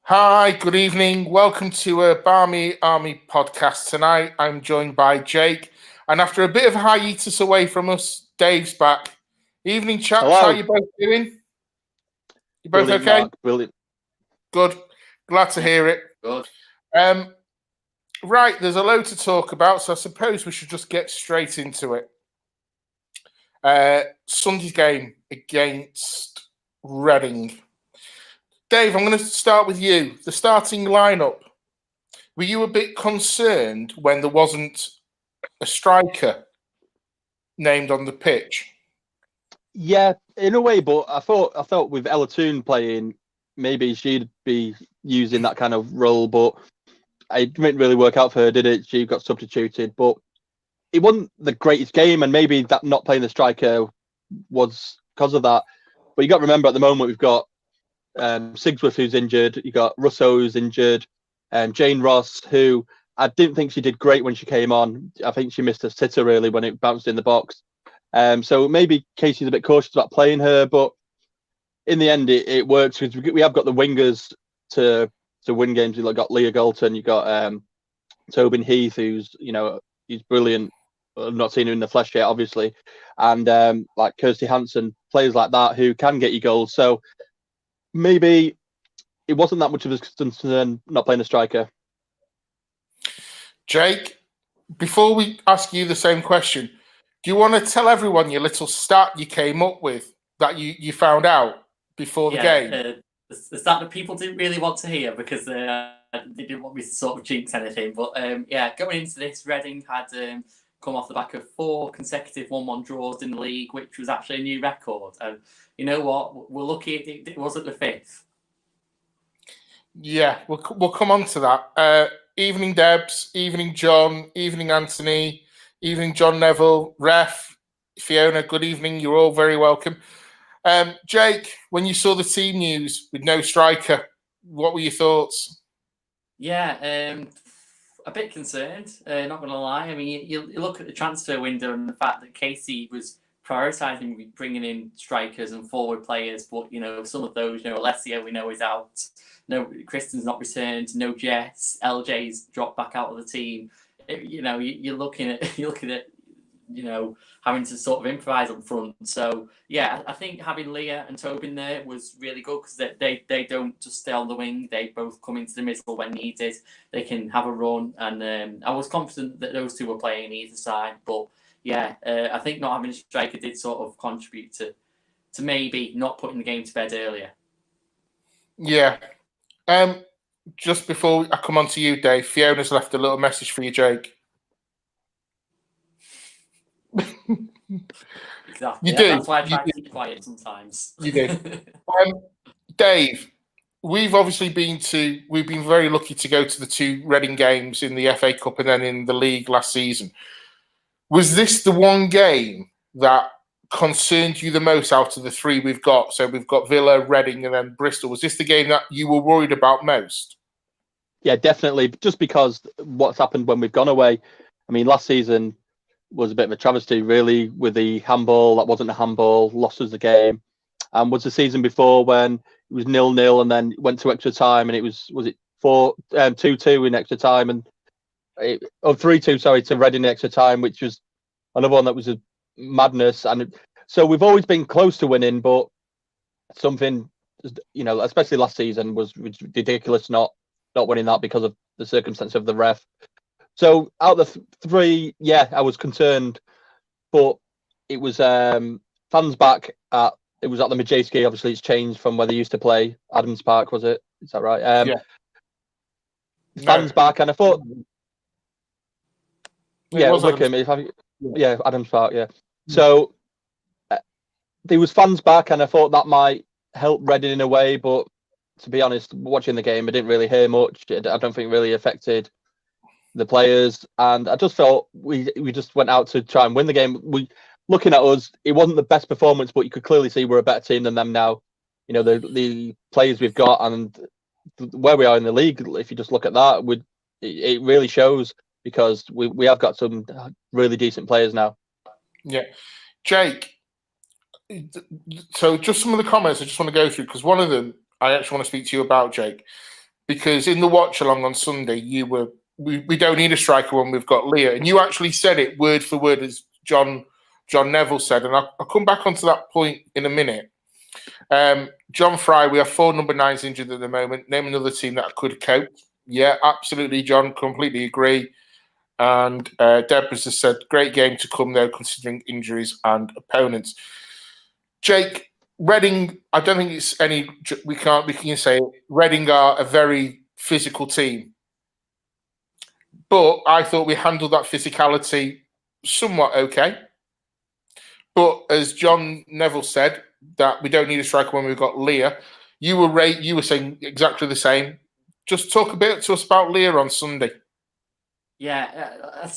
Hi, good evening. Welcome to a Barmy Army podcast. Tonight I'm joined by Jake, and after a bit of a hiatus away from us, Dave's back. Evening, chaps. How Hello. you both doing? You both Brilliant, okay? Marc. Brilliant. Good. Glad to hear it. Good. Um, right, there's a load to talk about, so I suppose we should just get straight into it. Sunday's game against Reading. Dave, I'm going to start with you. The starting lineup. Were you a bit concerned when there wasn't a striker named on the pitch? Yeah, in a way, but I thought with Ella Toon playing, maybe she'd be using that kind of role, but it didn't really work out for her, did it? She got substituted, but it wasn't the greatest game, and maybe that not playing the striker was because of that. But you got to remember, at the moment we've got Sigsworth who's injured, you got Russo who's injured, Jane Ross, who I didn't think she did great when she came on. I think she missed a sitter really when it bounced in the box. So maybe Casey's a bit cautious about playing her, but in the end it works because we have got the wingers to win games. You've got Leah Galton, you've got Tobin Heath, who's he's brilliant. I've not seen her in the flesh yet, obviously, and like Kirsty Hansen, players like that who can get you goals. So maybe it wasn't that much of a concern not playing a striker. Jake, before we ask you the same question, do you want to tell everyone your little stat you came up with that you found out before the game? The stat that people didn't really want to hear because they didn't want me to sort of jinx anything. But going into this, Reading had come off the back of 4 consecutive 1-1 draws in the league, which was actually a new record. And you know what? We're lucky it wasn't the 5th. Yeah, we'll come on to that. Evening, Debs. Evening, John. Evening, Anthony. Evening, John Neville. Ref, Fiona, good evening. You're all very welcome. Jake, when you saw the team news with no striker, what were your thoughts? Yeah, a bit concerned, not going to lie. I mean, you look at the transfer window and the fact that Casey was prioritising bringing in strikers and forward players, but, some of those, Alessia we know is out. No, Kristen's not returned. No Jess. LJ's dropped back out of the team. You're looking at having to sort of improvise up front. So yeah, I think having Leah and Tobin there was really good because they don't just stay on the wing. They both come into the middle when needed. They can have a run, and I was confident that those two were playing either side. But yeah, I think not having a striker did sort of contribute to maybe not putting the game to bed earlier. Yeah. Just before I come on to you, Dave, Fiona's left a little message for you, Jake. Exactly. You do. That's why I try to keep quiet sometimes. You do. Dave, we've been very lucky to go to the 2 Reading games in the FA Cup and then in the league last season. Was this the one game that concerned you the most out of the 3 we've got? So we've got Villa, Reading, and then Bristol. Was this the game that you were worried about most? Yeah, definitely. Just because what's happened when we've gone away. I mean, last season was a bit of a travesty, really, with the handball. That wasn't a handball. Lost us the game. And was the season before when it was 0-0 and then went to extra time and it was it 2-2 in extra time and 3-2, sorry, to Reading in extra time, which was another one that was a madness. And so we've always been close to winning, but something, especially last season, was ridiculous not winning that because of the circumstance of the ref. So out of the 3, yeah, I was concerned, but it was fans back at the Majewski. Obviously, it's changed from where they used to play. Adams Park, was it? Is that right? Yeah. Fans back, and I thought, Wickham. Adams Park, yeah. So there was fans back, and I thought that might help Reading in a way, but to be honest, watching the game, I didn't really hear much. I don't think it really affected the players, and I just felt we just went out to try and win the game. Looking at us, it wasn't the best performance, but you could clearly see we're a better team than them now. The players we've got and where we are in the league. If you just look at that, it really shows because we have got some really decent players now. Yeah, Jake. So just some of the comments I just want to go through because one of them I actually want to speak to you about, Jake. because in the watch along on Sunday, we don't need a striker when we've got Leah, and you actually said it word for word as John Neville said, and I'll come back onto that point in a minute. John Fry, we have 4 number 9s injured at the moment. Name another team that could cope. Yeah, absolutely, John. Completely agree. And Deborah has said, great game to come though, considering injuries and opponents. Jake, Reading, I don't think it's any. We can say Reading are a very physical team, but I thought we handled that physicality somewhat okay. But as John Neville said, that we don't need a striker when we've got Leah. You were saying exactly the same. Just talk a bit to us about Leah on Sunday. Yeah, I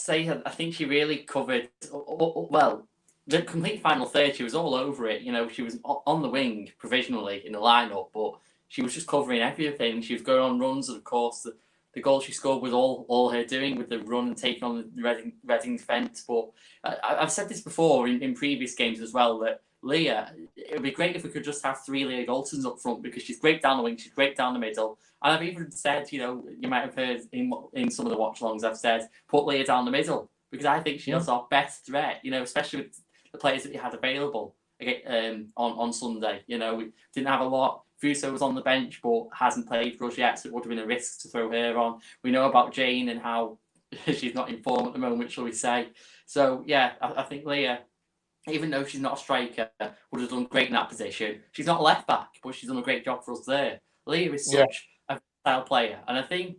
think she really covered well. The complete final third, she was all over it. She was on the wing provisionally in the lineup, but she was just covering everything. She was going on runs, and of course, the goal she scored was all her doing with the run and taking on the Reading defence. But I've said this before in previous games as well, that Leah, it would be great if we could just have 3 Leah Goltons up front, because she's great down the wing, she's great down the middle. And I've even said, you might have heard in some of the watch-alongs, I've said, put Leah down the middle, because I think she's our best threat, especially with the players that we had available on Sunday. We didn't have a lot. Fuso was on the bench, but hasn't played for us yet, so it would have been a risk to throw her on. We know about Jane and how she's not in form at the moment, shall we say. So, yeah, I think Leah, even though she's not a striker, would have done great in that position. She's not a left-back, but she's done a great job for us there. Leah is such a style player. And I think,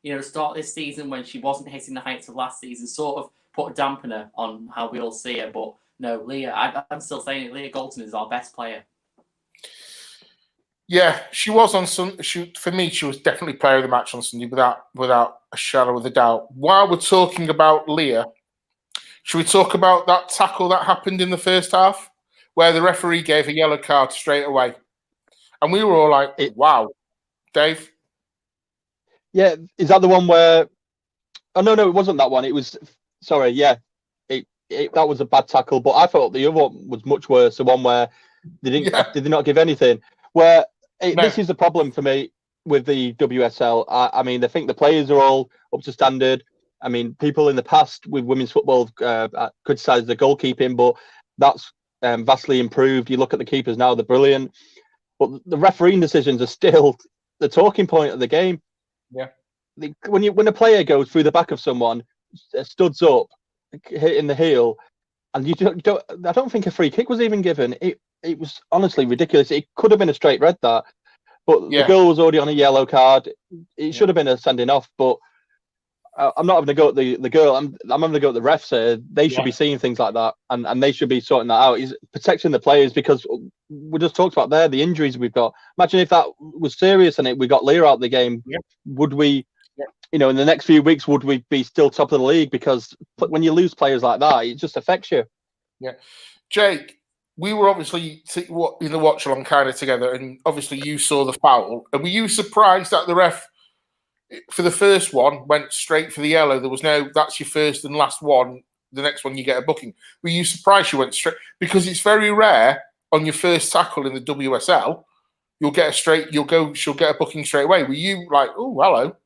the start of this season, when she wasn't hitting the heights of last season, sort of put a dampener on how we all see her. But no, Leah, I'm still saying it, Leah Golton is our best player. Yeah, she was on Sunday. For me, she was definitely player of the match on Sunday, without a shadow of a doubt. While we're talking about Leah, should we talk about that tackle that happened in the first half, where the referee gave a yellow card straight away? And we were all like, wow. Dave? Yeah, is that the one where... Oh, no, it wasn't that one. It was... Sorry, yeah. That was a bad tackle, but I thought the other one was much worse, the one where did they not give anything? This is the problem for me with the WSL. I mean, they think the players are all up to standard. I mean, people in the past with women's football criticised the goalkeeping, but that's vastly improved. You look at the keepers now; they're brilliant. But the refereeing decisions are still the talking point of the game. Yeah. When a player goes through the back of someone, studs up, hitting the heel, and I don't think a free kick was even given. It was honestly ridiculous. It could have been a straight red, that, but the girl was already on a yellow card. It should have been a sending off, but I'm not having to go at the girl. I'm having to go at the refs. They should be seeing things like that, and they should be sorting that out. He's protecting the players, because we just talked about the injuries we've got. Imagine if that was serious and we got Leah out of the game. Yeah. Would we, in the next few weeks, would we be still top of the league? Because when you lose players like that, it just affects you. Yeah. Jake, we were obviously in the watch along kind of together, and obviously you saw the foul. And were you surprised that the ref, for the first one, went straight for the yellow? There was no, that's your first and last one. The next one you get a booking. Were you surprised she went straight? Because it's very rare on your first tackle in the WSL, she'll get a booking straight away. Were you like, oh, hello?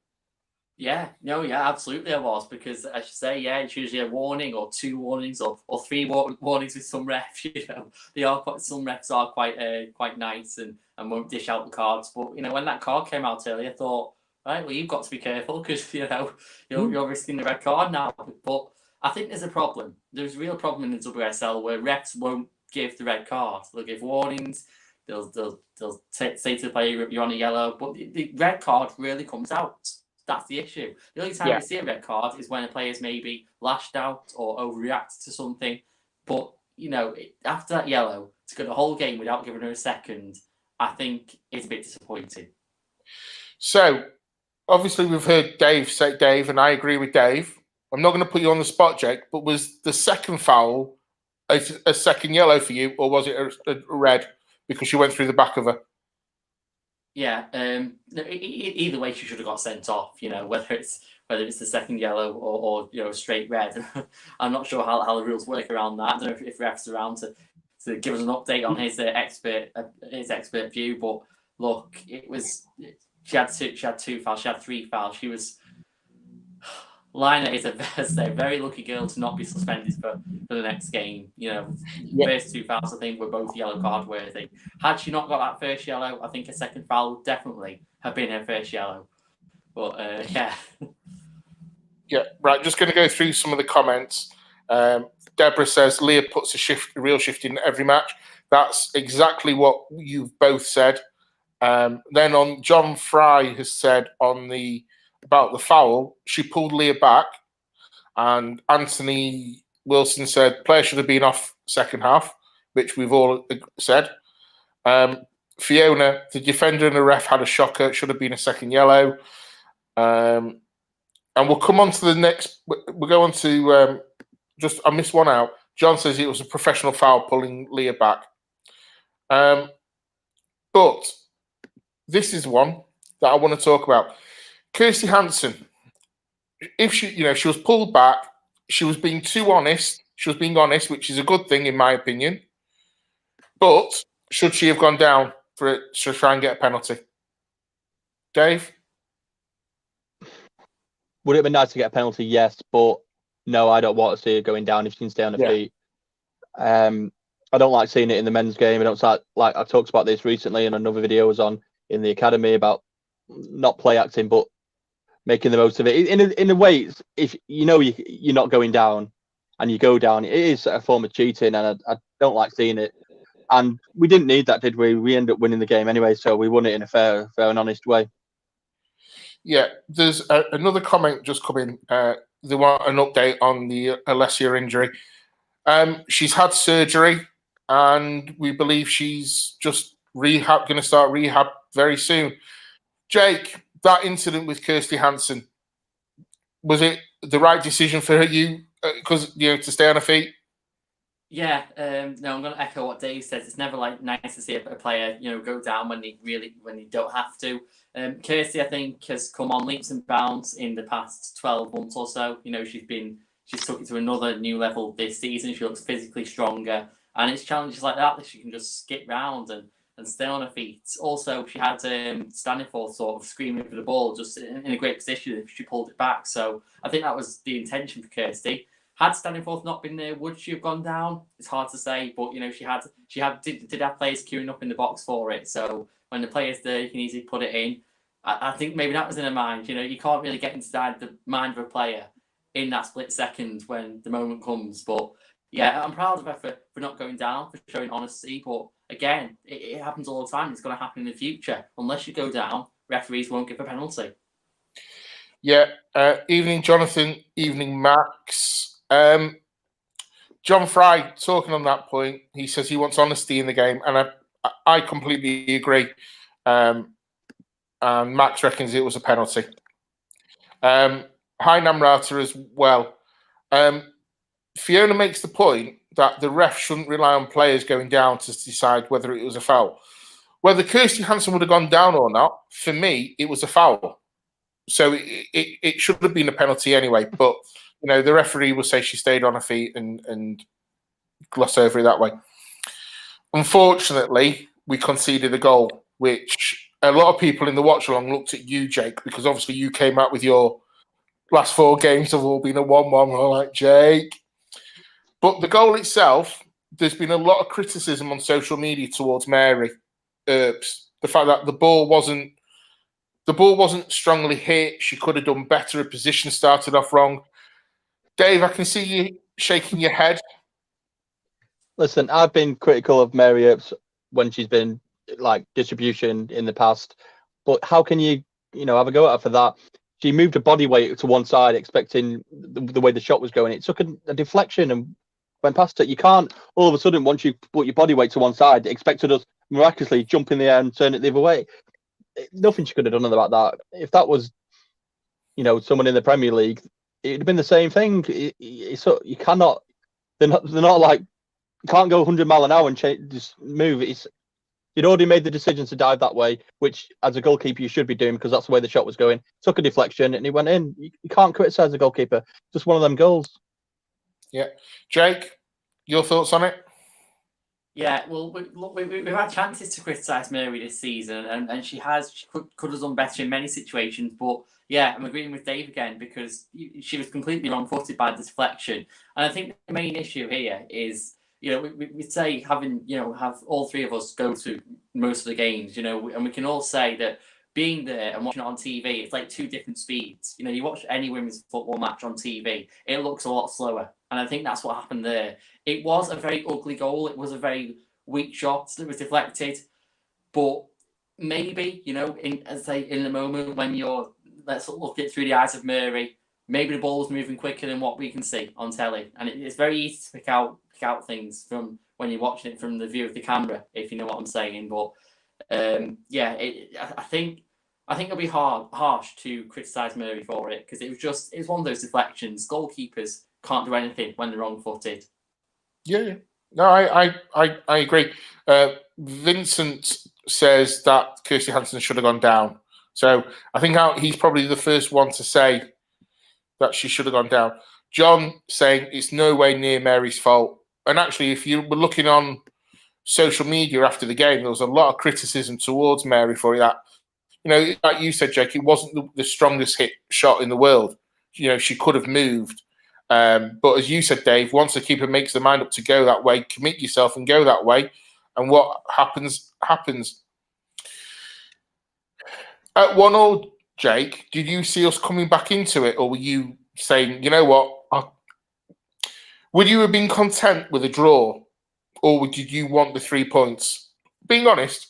Yeah, absolutely I was, because I should say, it's usually a warning or 2 warnings or 3 warnings with some refs. Some refs are quite nice and won't dish out the cards. But when that card came out earlier, I thought, right, well, you've got to be careful, because you're risking the red card now. But I think there's a problem. There's a real problem in the WSL where refs won't give the red card. They'll give warnings. They'll say to the player, you're on a yellow, but the red card really comes out. That's the issue. The only time we see a red card is when a player's maybe lashed out or overreacted to something. But, after that yellow, to go the whole game without giving her a second, I think is a bit disappointing. So, obviously we've heard Dave say, and I agree with Dave. I'm not going to put you on the spot, Jake, but was the second foul a second yellow for you, or was it a red because she went through the back of her? Yeah, either way, she should have got sent off. Whether it's the second yellow or straight red. I'm not sure how the rules work around that. I don't know if refs are around to give us an update on his expert view. But look, it was She had two fouls. She had 3 fouls. She was. Lina is a very lucky girl to not be suspended for the next game. First 2 fouls I think were both yellow card worthy. Had she not got that first yellow, I think a second foul would definitely have been her first yellow. But yeah. Yeah, right. Just going to go through some of the comments. Deborah says Leah puts a real shift in every match. That's exactly what you've both said. Then on John Fry has said about the foul, she pulled Leah back, and Anthony Wilson said player should have been off second half, which we've all said. Fiona, the defender and the ref had a shocker. It should have been a second yellow. And we'll come on to the next. We'll go on to I missed one out. John says it was a professional foul pulling Leah back. But this is one that I want to talk about. Kirsty Hansen, if she was pulled back, she was being too honest. She was being honest, which is a good thing in my opinion. But should she have gone down to try and get a penalty? Dave? Would it have been nice to get a penalty? Yes, but no, I don't want to see her going down if she can stay on her feet. I don't like seeing it in the men's game. I don't like I talked about this recently in another video I was on in the academy about not play acting, but making the most of it. In a way, if you're not going down and you go down, it is a form of cheating, and I don't like seeing it. And we didn't need that, did we? We ended up winning the game anyway, so we won it in a fair and honest way. Yeah, there's another comment just come in. They want an update on the Alessia injury. She's had surgery, and we believe she's just going to start rehab very soon. Jake, that incident with Kirsty Hansen, was it the right decision for you? Because to stay on her feet. Yeah, no, I'm going to echo what Dave says. It's never nice to see a player, go down when they don't have to. Kirsty, I think, has come on leaps and bounds in the past 12 months or so. She's took it to another new level this season. She looks physically stronger, and it's challenges like that she can just skip round and stay on her feet. Also, she had Staniforth sort of screaming for the ball, just in a great position if she pulled it back. So I think that was the intention for Kirsty. Had Staniforth not been there, would she have gone down? It's hard to say, but she did have players queuing up in the box for it. So when the player's there, you can easily put it in. I think maybe that was in her mind. You can't really get inside the mind of a player in that split second when the moment comes. But yeah, I'm proud of her for not going down, for showing honesty. But again, it happens all the time. It's going to happen in the future. Unless you go down, referees won't give a penalty. Yeah. Evening, Jonathan. Evening, Max. John Fry, talking on that point, he says he wants honesty in the game, and I completely agree. And Max reckons it was a penalty. Hi, Namrata as well. Fiona makes the point that the ref shouldn't rely on players going down to decide whether it was a foul. Whether Kirsty Hansen would have gone down or not, for me, it was a foul. So it should have been a penalty anyway, but the referee will say she stayed on her feet and gloss over it that way. Unfortunately, we conceded a goal, which a lot of people in the watch-along looked at you, Jake, because obviously you came out with your last 4 games have all been a 1-1. We're like, Jake. But the goal itself, there's been a lot of criticism on social media towards Mary Earps. The fact that the ball wasn't strongly hit. She could have done better. Her position started off wrong. Dave, I can see you shaking your head. Listen, I've been critical of Mary Earps when she's been distribution in the past, but how can you have a go at her for that? She moved her body weight to one side, expecting the way the shot was going. It took a deflection and went past it. You can't all of a sudden, once you put your body weight to one side, expect her to just miraculously jump in the air and turn it the other way. Nothing she could have done about that. If that was, someone in the Premier League, it'd have been the same thing. You cannot. They're not like you can't go 100 miles an hour and just move. You'd already made the decision to dive that way, which as a goalkeeper you should be doing because that's the way the shot was going. Took a deflection and he went in. You can't criticise the goalkeeper. Just one of them goals. Yeah, Jake, your thoughts on it? Yeah, well, we've had chances to criticise Mary this season, and she could have done better in many situations. But yeah, I'm agreeing with Dave again because she was completely wrong-footed by the deflection. And I think the main issue here is, we say having, have all three of us go to most of the games, and we can all say that being there and watching it on TV, it's like two different speeds. You watch any women's football match on TV, it looks a lot slower. And I think that's what happened there. It was a very ugly goal. It was a very weak shot that was deflected. But maybe, in the moment when let's look it through the eyes of Mary, maybe the ball was moving quicker than what we can see on telly. And it's very easy to pick out things from when you're watching it from the view of the camera, if you know what I'm saying. But I think it'll be harsh to criticise Mary for it because it's one of those deflections. Goalkeepers can't do anything when they're wrong-footed. Yeah. No, I agree. Vincent says that Kirsty Hansen should have gone down. So I think he's probably the first one to say that she should have gone down. John saying it's no way near Mary's fault. And actually, if you were looking on social media after the game, there was a lot of criticism towards Mary for that. Like you said, Jake, it wasn't the strongest hit shot in the world. She could have moved. But as you said, Dave, once the keeper makes the mind up to go that way, commit yourself and go that way. And what happens, happens. At 1-1, Jake, did you see us coming back into it? Or were you saying, you know what? Would you have been content with a draw? Or did you want the 3 points? Being honest.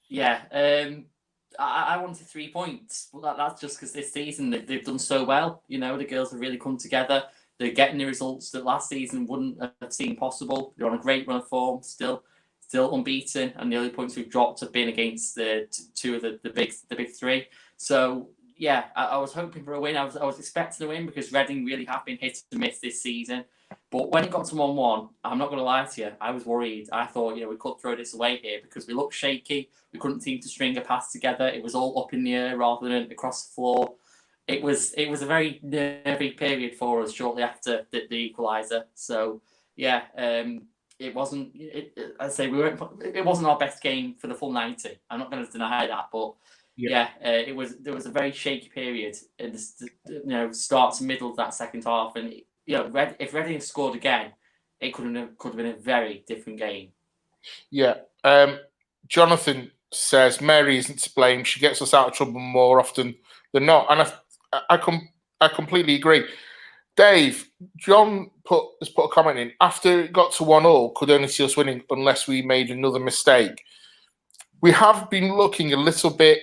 Yeah, I wanted 3 points. Well, that's just because this season they've done so well. The girls have really come together. They're getting the results that last season wouldn't have seemed possible. They're on a great run of form, still unbeaten, and the only points we've dropped have been against the two of the big three. So yeah, I was hoping for a win. I was expecting a win because Reading really have been hit and miss this season. But when it got to 1-1, I'm not going to lie to you, I was worried. I thought, we could throw this away here because we looked shaky. We couldn't seem to string a pass together. It was all up in the air rather than across the floor. It was a very nervy period for us shortly after the equaliser. So yeah, it wasn't. It wasn't our best game for the full 90. I'm not going to deny that, but there was a very shaky period in the start to middle of that second half, and if Reading had scored again, it could have been a very different game. Yeah. Jonathan says Mary isn't to blame. She gets us out of trouble more often than not, and I completely agree. Dave, John has put a comment in. After it got to 1-1, could only see us winning unless we made another mistake. We have been looking a little bit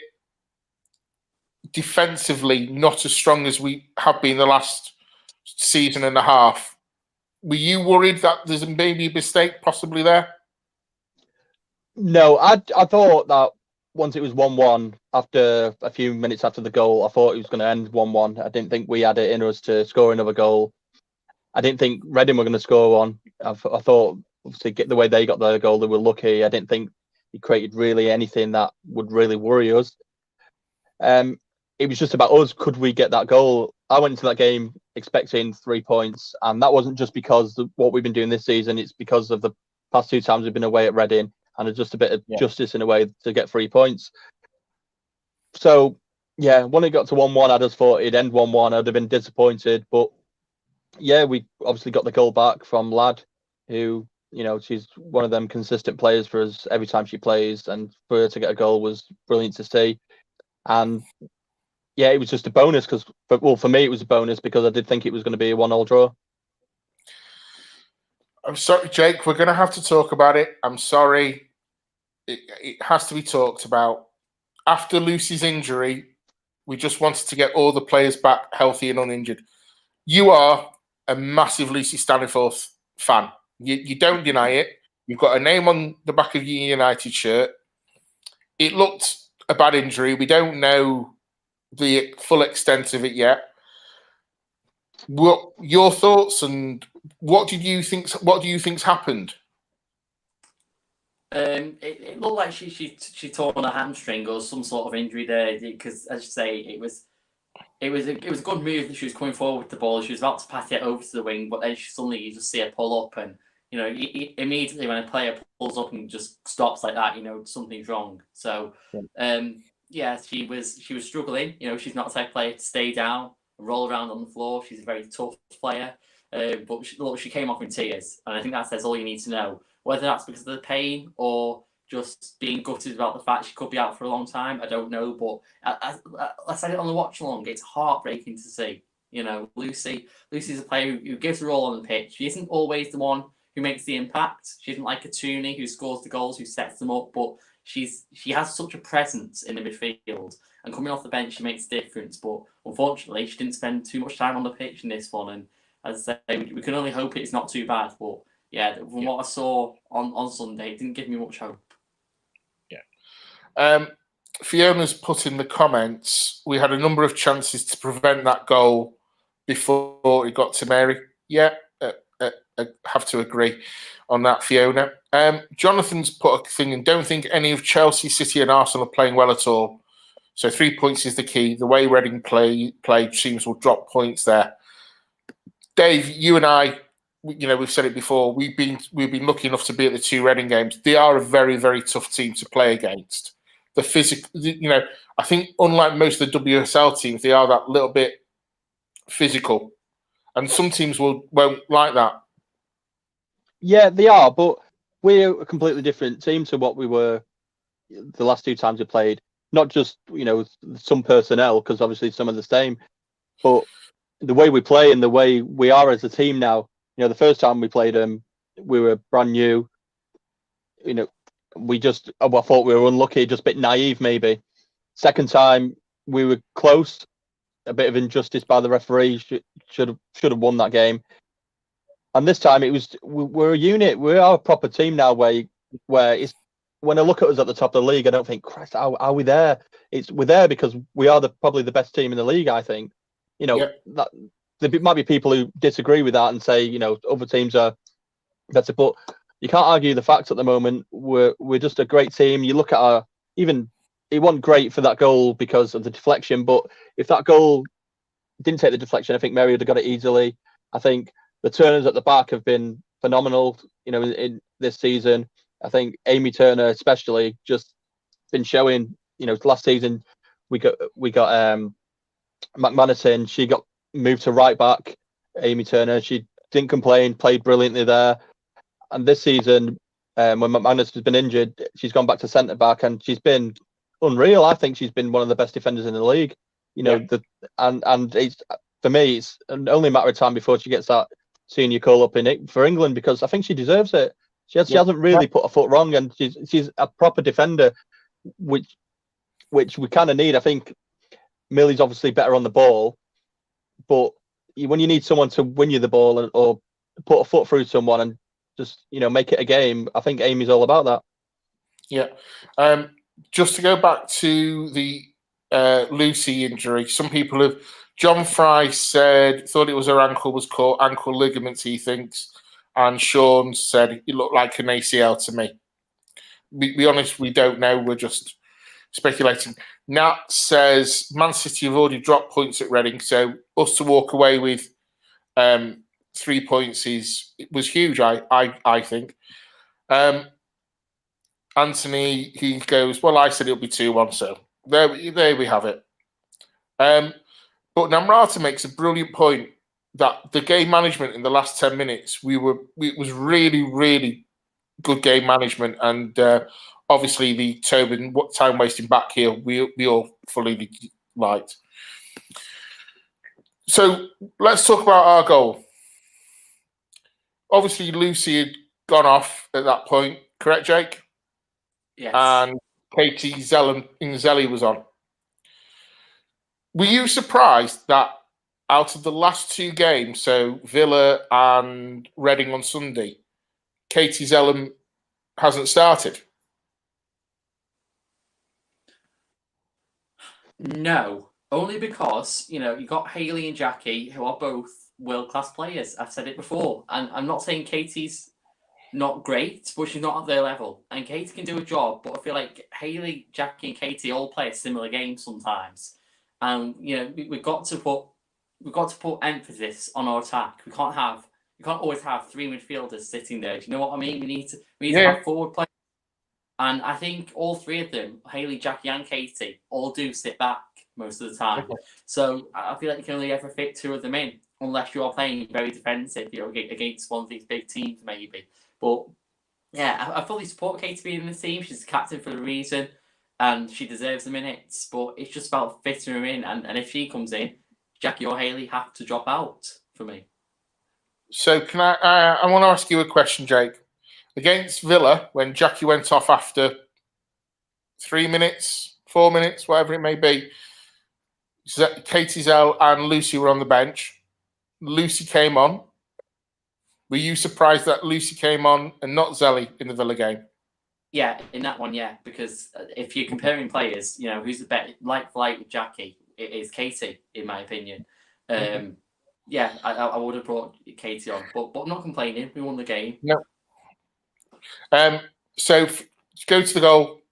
defensively, not as strong as we have been the last season and a half. Were you worried that there's maybe a mistake possibly there? No, I thought that once it was 1-1, after a few minutes after the goal, I thought it was going to end 1-1. I didn't think we had it in us to score another goal. I didn't think Reading were going to score one. I thought, obviously, the way they got their goal, they were lucky. I didn't think he created really anything that would really worry us. It was just about us. Could we get that goal? I went into that game expecting 3 points, and that wasn't just because of what we've been doing this season. It's because of the past 2 times we've been away at Reading, and just a bit of justice in a way to get 3 points. So, yeah, when it got to 1-1, I just thought it'd end 1-1. I'd have been disappointed. But, yeah, we obviously got the goal back from Ladd, who, she's one of them consistent players for us every time she plays. And for her to get a goal was brilliant to see. And, yeah, it was just a bonus because, for me, it was a bonus because I did think it was going to be a 1-1 draw. I'm sorry, Jake, we're going to have to talk about it. I'm sorry. It has to be talked about. After Lucy's injury, we just wanted to get all the players back healthy and uninjured. You are a massive Lucy Staniforth fan. You don't deny it. You've got a name on the back of your United shirt. It looked a bad injury. We don't know the full extent of it yet. What your thoughts and what do you think's happened? It looked like she tore on a hamstring or some sort of injury there because, as you say, it was a good move that she was coming forward with the ball. She was about to pass it over to the wing, but then suddenly you just see her pull up and Immediately when a player pulls up and just stops like that, something's wrong. So, she was struggling. She's not the type of player to stay down, roll around on the floor. She's a very tough player. But she came off in tears, and I think that says all you need to know. Whether that's because of the pain or just being gutted about the fact she could be out for a long time, I don't know. But I said it on the watch along. It's heartbreaking to see. Lucy's a player who gives her all on the pitch. She isn't always the one who makes the impact. She isn't like a Tooney who scores the goals, who sets them up, but she has such a presence in the midfield. And coming off the bench, she makes a difference. But unfortunately, she didn't spend too much time on the pitch in this one. And as I say, we can only hope it's not too bad. But from what I saw on Sunday, it didn't give me much hope. Fiona's put in the comments, we had a number of chances to prevent that goal before it got to Mary. Yeah, I have to agree on that, Fiona. Jonathan's put a thing in, don't think any of Chelsea, City and Arsenal are playing well at all. So 3 points is the key. The way Reading played seems will drop points there. Dave, you and I, we've said it before, we've been lucky enough to be at the 2 Reading games. They are a very, very tough team to play against. The physical, I think unlike most of the WSL teams, they are that little bit physical, and some teams won't like that. Yeah, they are, but we're a completely different team to what we were the last 2 times we played. Not just some personnel, because obviously some are the same, but the way we play and the way we are as a team now. The first time we played them, we were brand new. I thought we were unlucky, just a bit naive maybe. Second time, we were close. A bit of injustice by the referee. Should have won that game. And this time, we're a unit. We are a proper team now. Where it's when I look at us at the top of the league, I don't think, Christ, are we there? We're there because we are probably the best team in the league. I think. That there might be people who disagree with that and say other teams are better, but you can't argue the facts at the moment. We're just a great team. You look at it wasn't great for that goal because of the deflection, but if that goal didn't take the deflection, I think Mary would have got it easily. I think the turners at the back have been phenomenal, in this season. I think Amy Turner especially just been showing, last season we got McManus in, she got moved to right back, Amy Turner. She didn't complain, played brilliantly there. And this season, when McManus has been injured, she's gone back to centre back, and she's been unreal. I think she's been one of the best defenders in the league. And it's, for me, it's only a matter of time before she gets that senior call up for England, because I think she deserves it. She hasn't really put a foot wrong, and she's a proper defender, which we kind of need. I think Millie's obviously better on the ball, but when you need someone to win you the ball or put a foot through someone and just make it a game, I think Amy's all about that. Yeah. Just to go back to the Lucy injury, some people have. John Fry thought it was her ankle was caught, ankle ligaments, he thinks, and Sean said it looked like an ACL to me. Be honest, we don't know. We're just speculating. Nat says Man City have already dropped points at Reading, so us to walk away with 3 points was huge. I think. Anthony, he goes, well, I said it'll be 2-1, so there we have it. But Namrata makes a brilliant point that the game management in the last 10 minutes, it was really, really good game management, and obviously the Tobin time wasting back here, we all fully liked. So let's talk about our goal. Obviously, Lucy had gone off at that point, correct, Jake? Yes. And Katie Zelli was on. Were you surprised that out of the last 2 games, so Villa and Reading on Sunday, Katie Zellum hasn't started? No, only because, you got Hayley and Jackie, who are both world-class players. I've said it before. And I'm not saying Katie's not great, but she's not at their level. And Katie can do a job, but I feel like Hayley, Jackie and Katie all play a similar game sometimes. And, we've got to put emphasis on our attack. We can't have, You can't always have 3 midfielders sitting there. Do you know what I mean? We need to have forward players. And I think all 3 of them, Hayley, Jackie, and Katie, all do sit back most of the time. Okay. So I feel like you can only ever fit 2 of them in, unless you are playing very defensive, against one of these big teams, maybe. But yeah, I fully support Katie being in the team. She's the captain for a reason, and she deserves the minutes. But it's just about fitting her in. And if she comes in, Jackie or Hayley have to drop out for me. So can I want to ask you a question, Jake. Against Villa, when Jackie went off after 3 minutes, 4 minutes, whatever it may be, Katie Zell and Lucy were on the bench. Lucy came on. Were you surprised that Lucy came on and not Zelly in the Villa game? Yeah, in that one, yeah. Because if you're comparing players, who's the better, like with Jackie, it is Katie, in my opinion. Yeah, I would have brought Katie on, but I'm not complaining. We won the game. No. So go to the goal.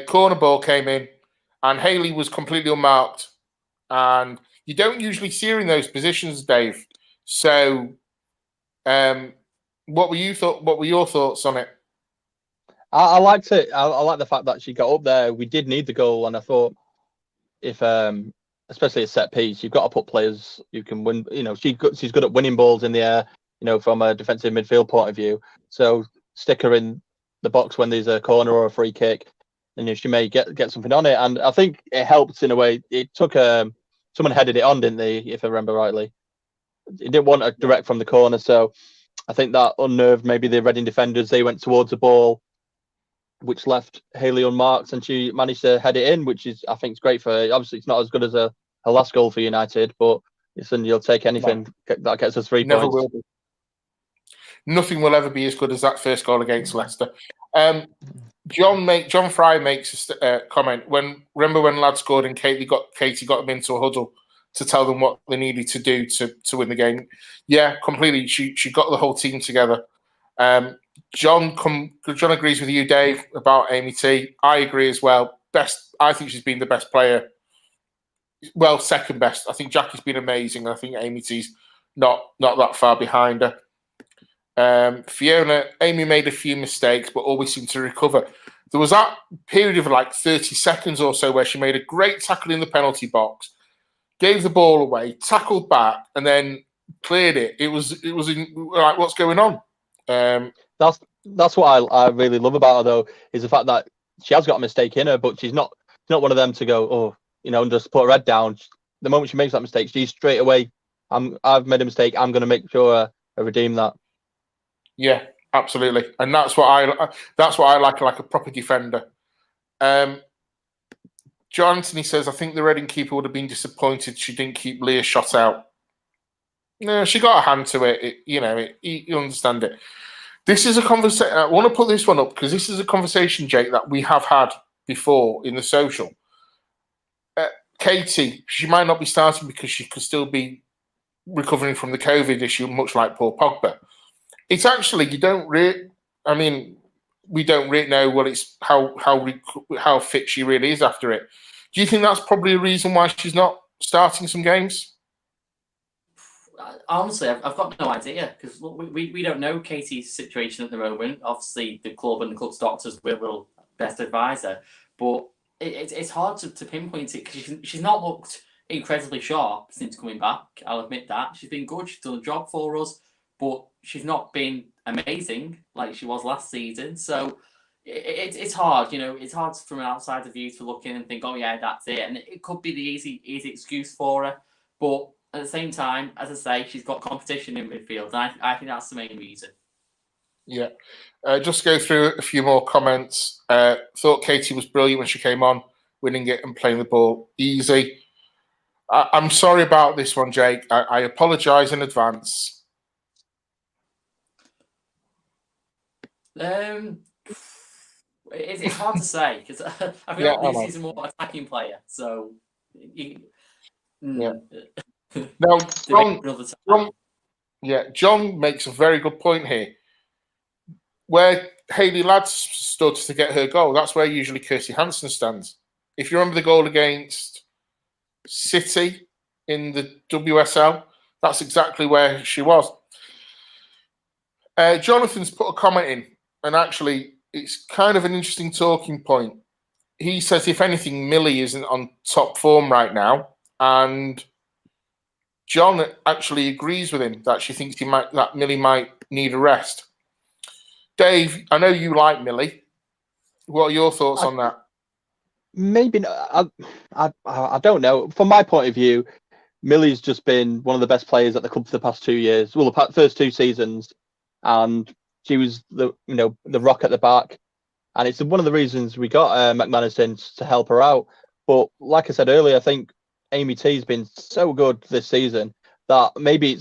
Corner ball came in, and Hayley was completely unmarked. And you don't usually see her in those positions, Dave. So, what were your thoughts on it? I liked it. I like the fact that she got up there. We did need the goal, and I thought if especially a set piece, you've got to put players who can win. She's good at winning balls in the air. From a defensive midfield point of view. So stick her in the box when there's a corner or a free kick, and she may get something on it. And I think it helped in a way. It took someone headed it on, didn't they? If I remember rightly, it didn't want a direct from the corner. So I think that unnerved maybe the Reading defenders. They went towards the ball, which left Hayley unmarked, and she managed to head it in, which I think is great for her. Obviously, it's not as good as her last goal for United, but listen, you'll take anything that gets us 3 Never points. will be. Nothing will ever be as good as that first goal against Leicester. John Fry makes a comment. Remember when lads scored and Katie got them into a huddle to tell them what they needed to do to win the game? Yeah, completely. She got the whole team together. John agrees with you, Dave, about Amy T. I agree as well. I think she's been the best player. Well, second best. I think Jackie's been amazing. I think Amy T's not that far behind her. Fiona, Amy made a few mistakes, but always seemed to recover. There was that period of like 30 seconds or so where she made a great tackle in the penalty box, gave the ball away, tackled back, and then cleared it. It was like, what's going on? That's what I really love about her, though, is the fact that she has got a mistake in her, but she's not one of them to go, and just put her head down. The moment she makes that mistake, she's straight away, I've made a mistake. I'm going to make sure I redeem that. Yeah, absolutely, and that's what I like a proper defender. John Anthony says, I think the Reading keeper would have been disappointed she didn't keep Leah shot out. No, she got a hand to it. You understand it. This is a conversation. I want to put this one up because this is a conversation, Jake, that we have had before in the social. Katie, she might not be starting because she could still be recovering from the COVID issue, much like Paul Pogba. It's actually we don't really know what how fit she really is after it. Do you think that's probably a reason why she's not starting some games? Honestly, I've got no idea because we don't know Katie's situation at the moment. Obviously, the club and the club's doctors will best advise her, but it's hard to pinpoint it because she's not looked incredibly sharp since coming back. I'll admit that. She's been good. She's done a job for us, but she's not been amazing like she was last season. So it's hard, it's hard from an outsider view to look in and think, oh yeah, that's it. And it could be the easy excuse for her. But at the same time, as I say, she's got competition in midfield. And I think that's the main reason. Yeah. Just go through a few more comments. Thought Katie was brilliant when she came on, winning it and playing the ball easy. I'm sorry about this one, Jake. I apologise in advance. It's hard to say because I feel like Lucy's a more attacking player. So, Now, John makes a very good point here. Where Hayley Ladd stood to get her goal, that's where usually Kirsty Hansen stands. If you remember the goal against City in the WSL, that's exactly where she was. Jonathan's put a comment in, and actually, it's kind of an interesting talking point. He says, if anything, Millie isn't on top form right now, and John actually agrees with him that she thinks that Millie might need a rest. Dave, I know you like Millie. What are your thoughts on that? Maybe not. I don't know. From my point of view, Millie's just been one of the best players at the club for the past 2 years. Well, the first 2 seasons, and she was the rock at the back, and it's one of the reasons we got McManus in to help her out. But like I said earlier, I think Amy T's been so good this season that maybe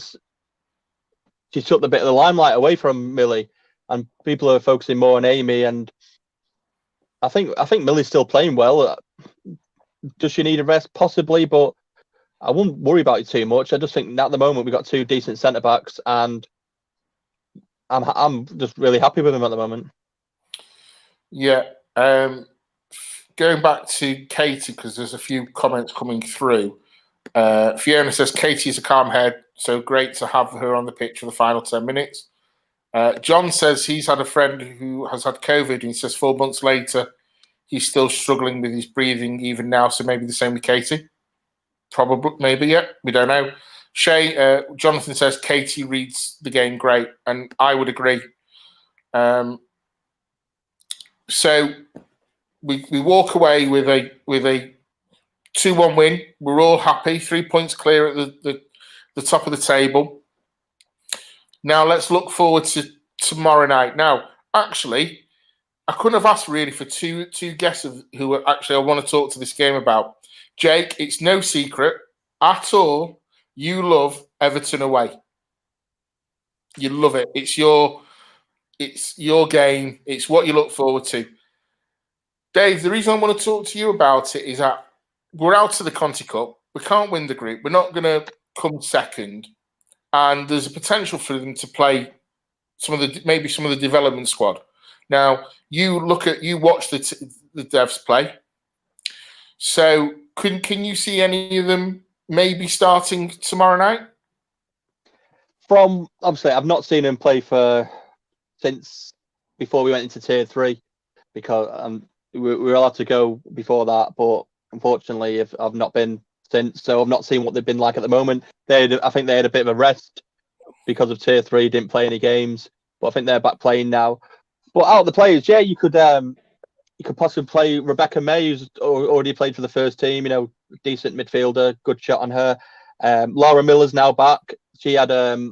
she took the bit of the limelight away from Millie, and people are focusing more on Amy. And I think Millie's still playing well. Does she need a rest? Possibly, but I wouldn't worry about it too much. I just think at the moment we've got 2 decent centre backs, and I'm just really happy with them at the moment. Yeah. Going back to Katie, because there's a few comments coming through. Fiona says Katie's a calm head, so great to have her on the pitch for the final 10 minutes. John says he's had a friend who has had COVID, and he says 4 months later he's still struggling with his breathing even now, so maybe the same with Katie. Probably, maybe, yeah. We don't know. Jonathan says Katie reads the game great, and I would agree. So we walk away with a 2-1 win. We're all happy. 3 points clear at the top of the table. Now let's look forward to tomorrow night. Now, actually, I couldn't have asked really for two guests who actually I want to talk to this game about. Jake, it's no secret at all. You love Everton away. You love it. It's your game. It's what you look forward to. Dave, the reason I want to talk to you about it is that we're out of the Conti Cup. We can't win the group. We're not going to come second. And there's a potential for them to play maybe some of the development squad. Now, you watch the devs play. So can you see any of them maybe starting tomorrow night? From obviously, I've not seen him play since before we went into Tier 3, because we were allowed to go before that, but unfortunately, I've not been since, so I've not seen what they've been like at the moment. I think they had a bit of a rest because of Tier 3, didn't play any games, but I think they're back playing now. But out of the players, yeah, you could possibly play Rebecca May, who's already played for the first team. Decent midfielder, good shot on her. Laura Miller's now back. She had a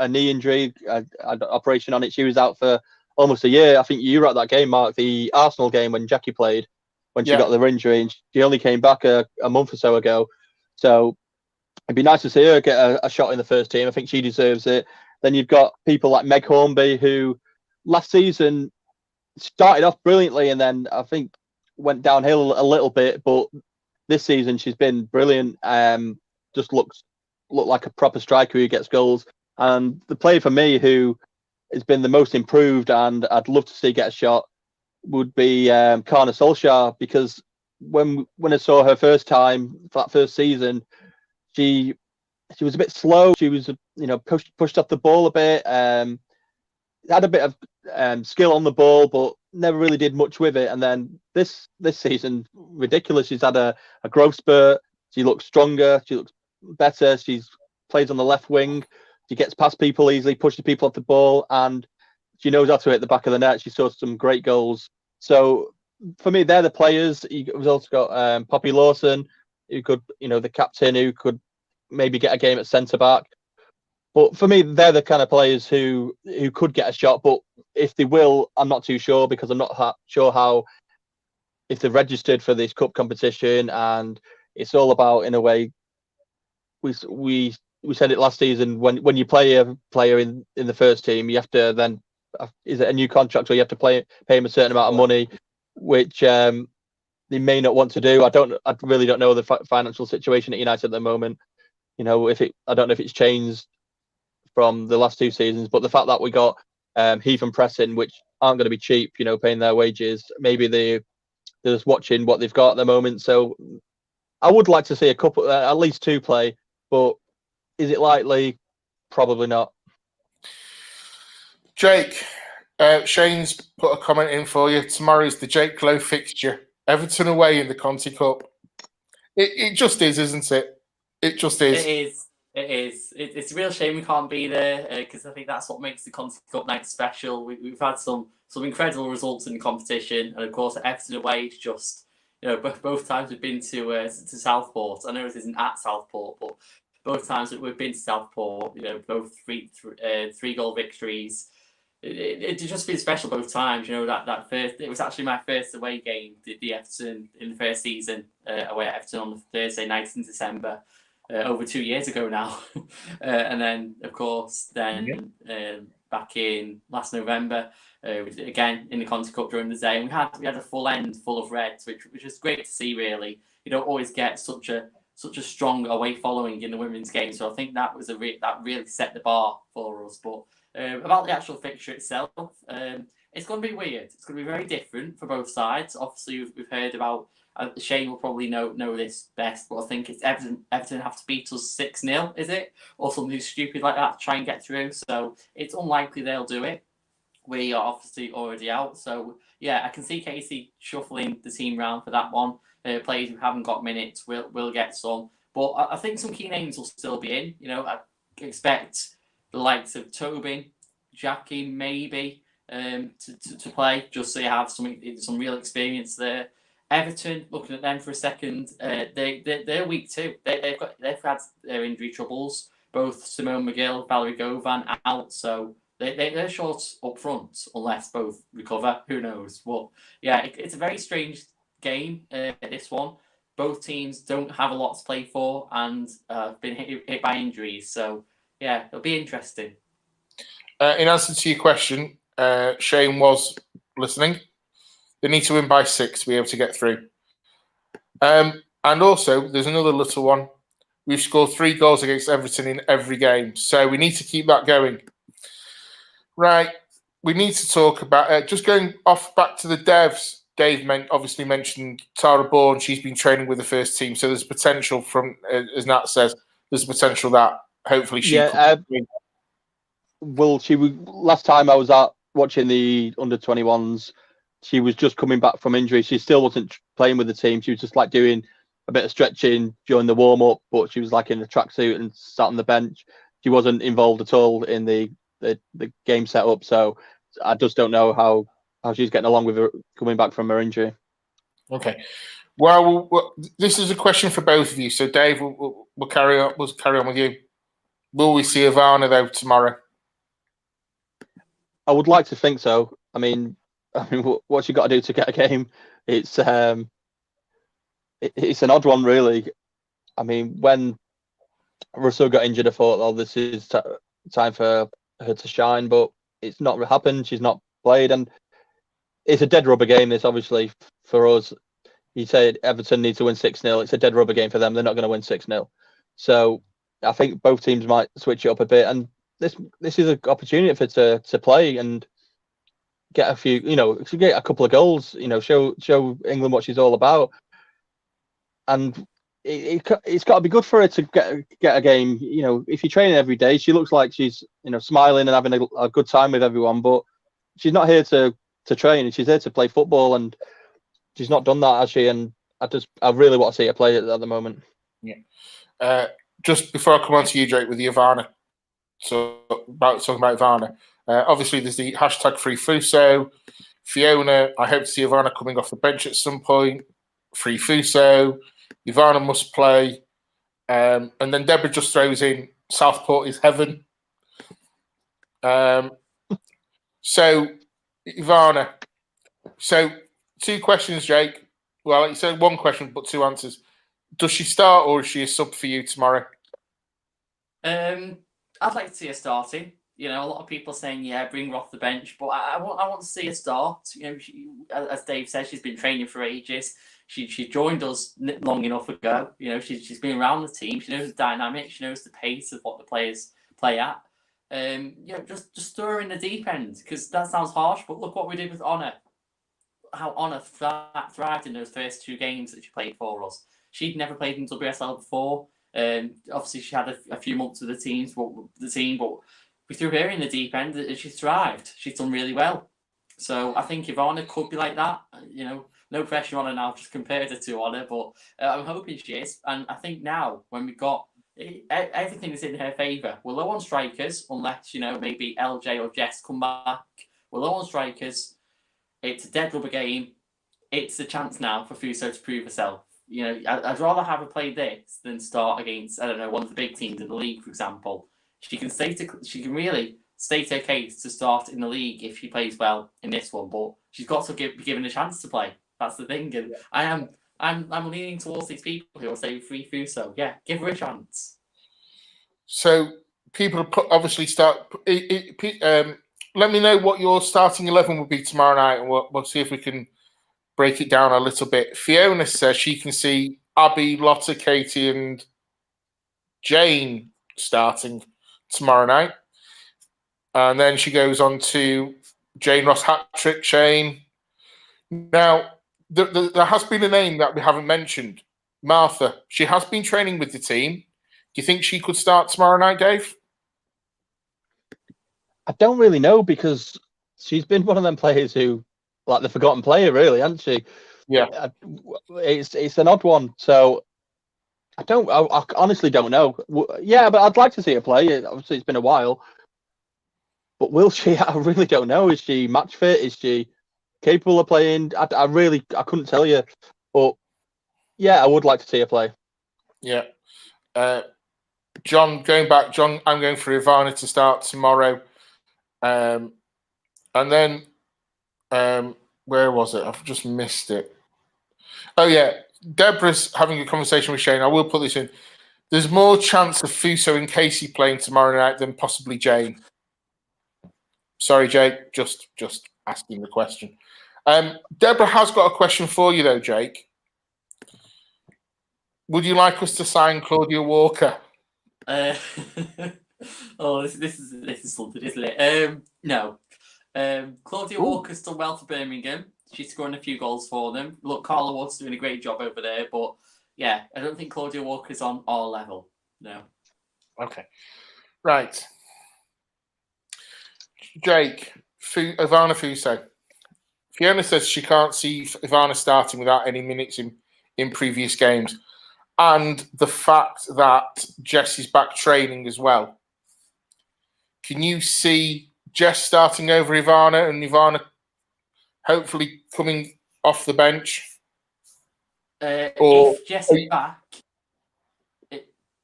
knee injury, had operation on it. She was out for almost a year. I think you were at that game, Mark, the Arsenal game when Jackie played, when she got the injury, and she only came back a month or so ago. So it'd be nice to see her get a shot in the first team. I think she deserves it. Then you've got people like Meg Hornby, who last season started off brilliantly and then I think went downhill a little bit, but this season she's been brilliant. Just looked like a proper striker who gets goals. And the player for me who has been the most improved and I'd love to see get a shot would be Kana Solskjaer, because when I saw her first time for that first season, she was a bit slow. She was pushed off the ball a bit. Had a bit of skill on the ball, but never really did much with it. And then this season, ridiculous. She's had a growth spurt. She looks stronger. She looks better. She's plays on the left wing. She gets past people easily, pushes people off the ball, and she knows how to hit the back of the net. She scored some great goals. So for me, they're the players. We've also got Poppy Lawson, who could, the captain, who could maybe get a game at centre back. But for me, they're the kind of players who could get a shot. But if they will, I'm not too sure, because I'm not sure how, if they're registered for this cup competition. And it's all about, in a way, we said it last season, when you play a player in the first team, you have to then, is it a new contract where you have to pay him a certain amount of money, which they may not want to do. I really don't know the financial situation at United at the moment. I don't know if it's changed from the last 2 seasons, but the fact that we got Heath and Preston, which aren't going to be cheap, paying their wages, maybe they're just watching what they've got at the moment. So I would like to see a couple, at least 2 play, but is it likely? Probably not. Jake, Shane's put a comment in for you. Tomorrow's the Jake Lowe fixture. Everton away in the Conti Cup. It just is, isn't it? It just is. It is. It is. It's a real shame we can't be there because I think that's what makes the Conti Cup night special. We've had some incredible results in the competition, and of course, Everton away is just both times we've been to Southport. I know it isn't at Southport, but both times that we've been to Southport, both three goal victories. It just been special both times. That first, it was actually my first away game, the Everton in the first season away at Everton on the Thursday night in December, over 2 years ago now. And then, of course, back in last November, again in the Conti Cup during the day, and we had a full end full of Reds, which was great to see. Really, you don't always get such a strong away following in the women's game, so I think that was that really set the bar for us. But about the actual fixture itself, it's going to be weird. It's going to be very different for both sides. Obviously, we've heard about. Shane will probably know this best, but I think it's Everton have to beat us 6-0, is it? Or something stupid like that to try and get through. So it's unlikely they'll do it. We are obviously already out. So yeah, I can see Casey shuffling the team round for that one. Players who haven't got minutes will get some. But I think some key names will still be in. I expect the likes of Tobin, Jackie maybe to play, just so you have some real experience there. Everton, looking at them for a second, they're weak too. They've had their injury troubles. Both Simone McGill, Valerie Govan out, so they're short up front unless both recover. Who knows? But yeah, it's a very strange game. This one, both teams don't have a lot to play for and been hit by injuries. So yeah, it'll be interesting. In answer to your question, Shane was listening. They need to win by 6 to be able to get through. And also, there's another little one. We've scored 3 goals against Everton in every game, so we need to keep that going. Right, we need to talk about just going off back to the devs. Dave obviously mentioned Tara Bourne. She's been training with the first team, so there's potential from, as Nat says, there's potential that hopefully she. Well, last time I was watching the under-21s. She was just coming back from injury. She still wasn't playing with the team. She was just like doing a bit of stretching during the warm-up, but she was like in the tracksuit and sat on the bench. She wasn't involved at all in the game setup. So I just don't know how she's getting along with her coming back from her injury. Okay. Well, this is a question for both of you. So Dave, we'll carry on. We'll carry on with you. Will we see Ivana though tomorrow? I would like to think so. I mean, what's she got to do to get a game? It's an odd one, really. I mean, when Russell got injured, I thought, "Oh, this is time for her to shine," but it's not happened. She's not played, and it's a dead rubber game. This obviously for us. You say Everton needs to win 6-0. It's a dead rubber game for them. They're not going to win 6-0. So I think both teams might switch it up a bit, and this is an opportunity for her to play and get a few, get a couple of goals, show England what she's all about. And it's got to be good for her to get a game. If you're training every day, she looks like she's, smiling and having a good time with everyone, but she's not here to train. She's here to play football, and she's not done that, has she? And I really want to see her play at the moment. Yeah. Just before I come on to you, Drake, with the Ivana, talking about Ivana. Obviously, there's the hashtag Free Fuso. Fiona, I hope to see Ivana coming off the bench at some point. Free Fuso. Ivana must play. And then Deborah just throws in Southport is heaven. So, Ivana. So, 2 questions, Jake. Well, you said 1 question, but 2 answers. Does she start or is she a sub for you tomorrow? I'd like to see her starting. A lot of people saying, yeah, bring her off the bench, but I want to see her start. As Dave says, she's been training for ages. She joined us long enough ago. She's been around the team. She knows the dynamic. She knows the pace of what the players play at. Just throw her in the deep end, because that sounds harsh, but look what we did with Honor. How Honor thrived in those first 2 games that she played for us. She'd never played in WSL before. Obviously, she had a few months with the team, but we threw her in the deep end and she thrived. She's done really well. So I think Ivana could be like that. No pressure on her now, just compared her to Honor, but I'm hoping she is. And I think now when we've got everything is in her favour, we're low on strikers, unless maybe LJ or Jess come back. We're low on strikers. It's a dead rubber game. It's a chance now for Fuso to prove herself. I'd rather have her play this than start against, I don't know, one of the big teams in the league, for example. She can really state her case to start in the league if she plays well in this one, but she's got to be given a chance to play. That's the thing, and I'm leaning towards these people who will say free Fuso. Yeah, give her a chance. So people obviously start. Let me know what your starting 11 will be tomorrow night, and we'll see if we can break it down a little bit. Fiona says she can see Abby, Lotta, Katie, and Jane starting tomorrow night. And then she goes on to Jane Ross hat-trick, Shane. Now, there has been a name that we haven't mentioned. Martha. She has been training with the team. Do you think she could start tomorrow night, Dave? I don't really know, because she's been one of them players who, like the forgotten player, really, hasn't she? Yeah. It's an odd one. So I honestly don't know. Yeah, but I'd like to see her play. Obviously, it's been a while. But will she? I really don't know. Is she match fit? Is she capable of playing? I couldn't tell you. But yeah, I would like to see her play. Yeah. John, going back, John, I'm going for Ivana to start tomorrow. And then, where was it? I've just missed it. Oh, yeah. Deborah's having a conversation with Shane. I will put this in. There's more chance of Fuso and Casey playing tomorrow night than possibly Jane. Sorry, Jake. Just asking the question. Deborah has got a question for you, though, Jake. Would you like us to sign Claudia Walker? Oh, this is something, isn't it? No. Claudia Walker's done well for Birmingham. She's scoring a few goals for them. Look, Carla Ward's doing a great job over there, but yeah, I don't think Claudia Walker's on our level. No. Okay. Right. Jake, Ivana Fuso. Fiona says she can't see Ivana starting without any minutes in previous games. And the fact that Jess is back training as well. Can you see Jess starting over Ivana and Ivana hopefully coming off the bench? If Jess is back,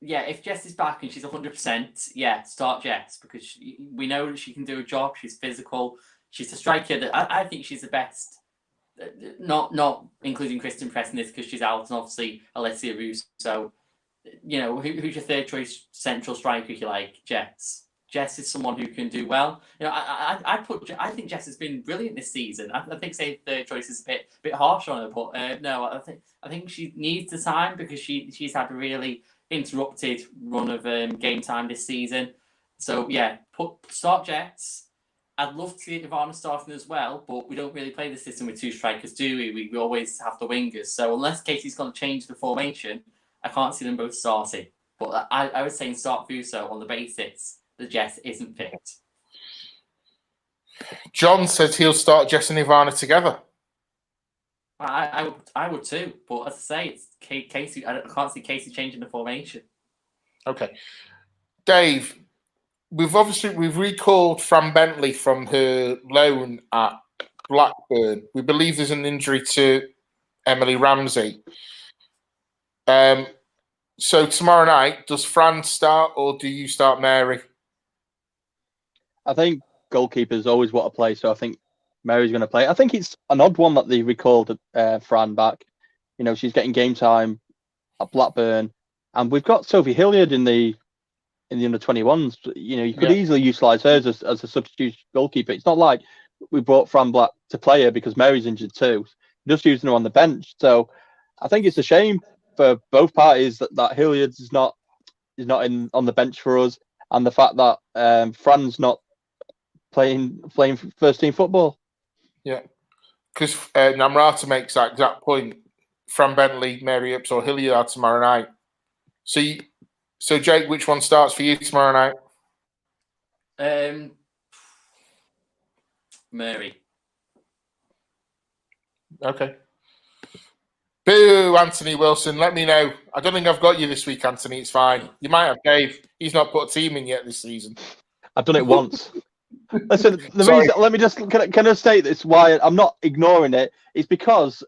if Jess is back and she's 100%, yeah, start Jess, because we know that she can do a job. She's physical. She's a striker that I think she's the best. Not including Kristen Press in this because she's out, and obviously Alessia Roos. So, who's your third choice central striker if you like? Jess. Jess is someone who can do well. I think Jess has been brilliant this season. I think saying third choice is a bit harsh on her, but no, I think she needs the time because she's had a really interrupted run of game time this season. So yeah, start Jess. I'd love to see Ivana starting as well, but we don't really play the system with two strikers, do we? We always have the wingers. So unless Casey's going to change the formation, I can't see them both starting. But I would say start Fuso on the basis that Jess isn't fit. John says he'll start Jess and Ivana together. I would too, but as I say, it's Casey. I can't see Casey changing the formation. Okay, Dave. We've recalled Fran Bentley from her loan at Blackburn. We believe there's an injury to Emily Ramsey. So tomorrow night, does Fran start or do you start Mary? I think goalkeepers always want to play, so I think Mary's going to play. I think it's an odd one that they recalled Fran back. She's getting game time at Blackburn, and we've got Sophie Hilliard in the under-21s. You could easily utilise her as a substitute goalkeeper. It's not like we brought Fran Black to play her because Mary's injured too. We're just using her on the bench. So I think it's a shame for both parties that Hilliard is not on the bench for us, and the fact that Fran's not playing first team football. Yeah, because Namrata makes that exact point. Fran Bentley, Mary Ipps, or Hilliard tomorrow night. So Jake, which one starts for you tomorrow Mary. Okay. Boo, Anthony Wilson. Let me know. I don't think I've got you this week, Anthony. It's fine. You might have Dave. He's not put a team in yet this season. I've done it once. Listen, Sorry. let me just can I state this? Why I'm not ignoring it? It's because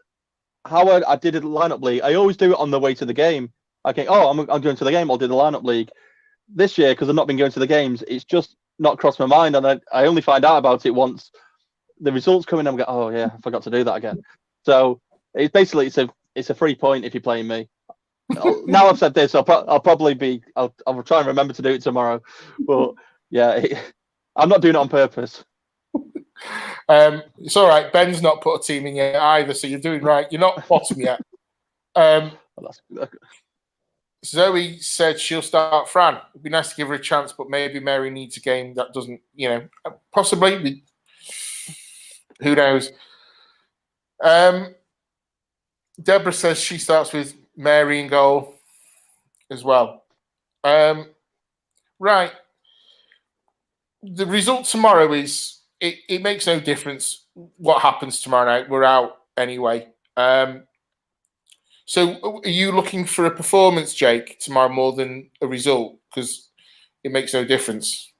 how I did a lineup league. I always do it on the way to the game. Okay, I'm going to the game. I'll do the lineup league. This year, because I've not been going to the games, it's just not crossed my mind, and I only find out about it once the results come in. I'm going, oh yeah, I forgot to do that again. So it's basically it's a free point if you're playing me. Now I've said this, I'll probably I'll try and remember to do it tomorrow. But yeah, I'm not doing it on purpose. It's all right. Ben's not put a team in yet either, so you're doing right. You're not bottom yet. Zoe said she'll start Fran. It'd be nice to give her a chance, but maybe Mary needs a game that doesn't, possibly. Who knows? Deborah says she starts with Mary in goal as well. Right. The result tomorrow is, it makes no difference what happens tomorrow night. We're out anyway. So are you looking for a performance, Jake, tomorrow more than a result? Because it makes no difference.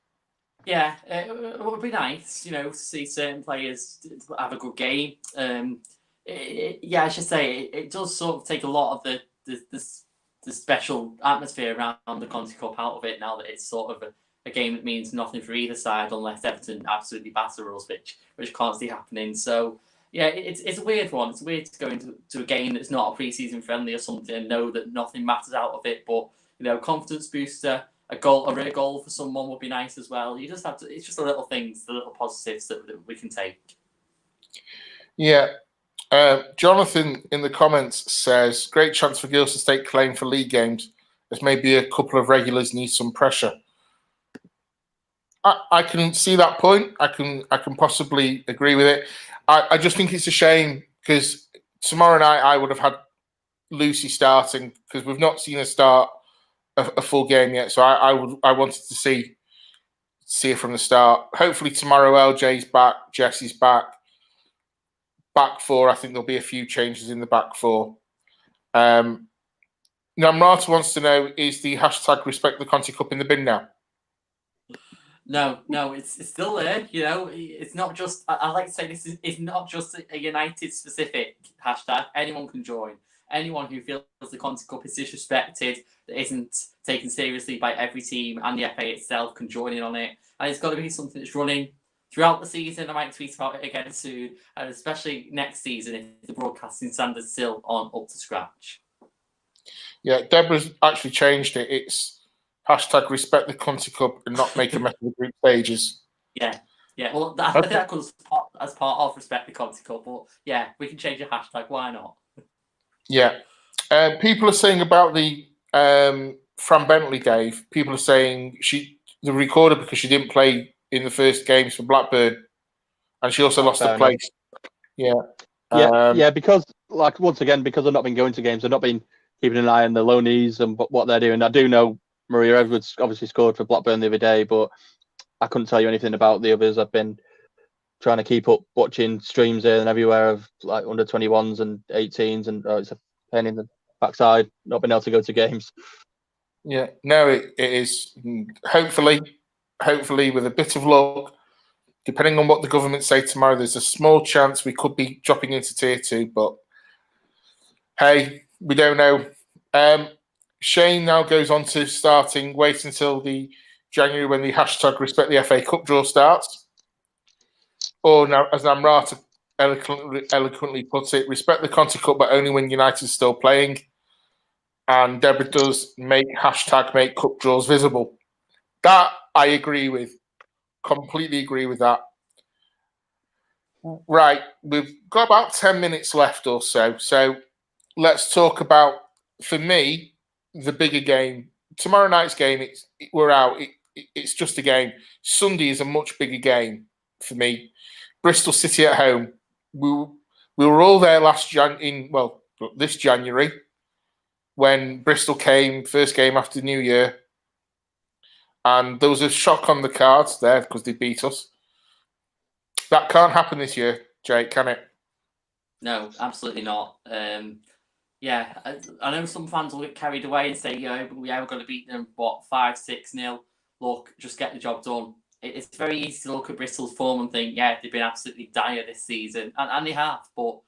Yeah, it would be nice, to see certain players have a good game. I should say it does sort of take a lot of the special atmosphere around the Conti Cup out of it now that it's sort of a game that means nothing for either side unless Everton absolutely batter us, which can't see happening. So yeah, it's a weird one. It's weird to go into a game that's not a pre-season friendly or something and know that nothing matters out of it. But confidence booster, a rare goal for someone would be nice as well. You just have to. It's just the little things, the little positives that we can take. Yeah. Jonathan in the comments says, great chance for girls to stake claim for league games, as maybe a couple of regulars need some pressure. I can see that point. I can possibly agree with it. I just think it's a shame because tomorrow night I would have had Lucy starting because we've not seen her start a full game yet. So I wanted to see her from the start. Hopefully tomorrow LJ's back, Jessie's back. Back four, I think there'll be a few changes in the back four. Now, Marc wants to know, is the hashtag respect the Conti Cup in the bin now? No, it's still there. It's not just. I like to say this is not just a United specific hashtag. Anyone can join. Anyone who feels the Conti Cup is disrespected, that isn't taken seriously by every team and the FA itself, can join in on it. And it's got to be something that's running throughout the season. I might tweet about it again soon, and especially next season if the broadcasting standard's still up to scratch. Yeah, Deborah's actually changed it. It's hashtag respect the Conti Cup and not make a mess of the group stages. Yeah. Well, I think that comes as part of respect the Conti Cup, but yeah, we can change the hashtag. Why not? Yeah. People are saying about the Fran Bentley, Dave. People are saying the recorded because she didn't play in the first games for Blackburn, and she also lost her place. Yeah. Because once again, because I've not been going to games, I've not been keeping an eye on the loanees and what they're doing. I do know Maria Edwards obviously scored for Blackburn the other day, but I couldn't tell you anything about the others. I've been trying to keep up watching streams here and everywhere of under 21s and 18s, and it's a pain in the backside not being able to go to games. Yeah, no, it is. Hopefully with a bit of luck, depending on what the government say tomorrow, there's a small chance we could be dropping into tier 2, but hey, we don't know. Shane now goes on to wait until the January when the hashtag respect the FA Cup draw starts. Or now, as Amrata eloquently puts it, respect the Conti Cup, but only when United's still playing. And Deborah does make cup draws visible. That I agree with. Completely agree with that. Right, we've got about 10 minutes left or so. So let's talk about, for me, the bigger game. Tomorrow night's game, we're out. It's just a game. Sunday is a much bigger game for me. Bristol City at home. We were all there this January when Bristol came, first game after New Year. And there was a shock on the cards there because they beat us. That can't happen this year, Jake, can it? No, absolutely not. Yeah, I know some fans will get carried away and say, yeah, we're going to beat them, 5-6-0. Look, just get the job done. It's very easy to look at Bristol's form and think, yeah, they've been absolutely dire this season, and they have. But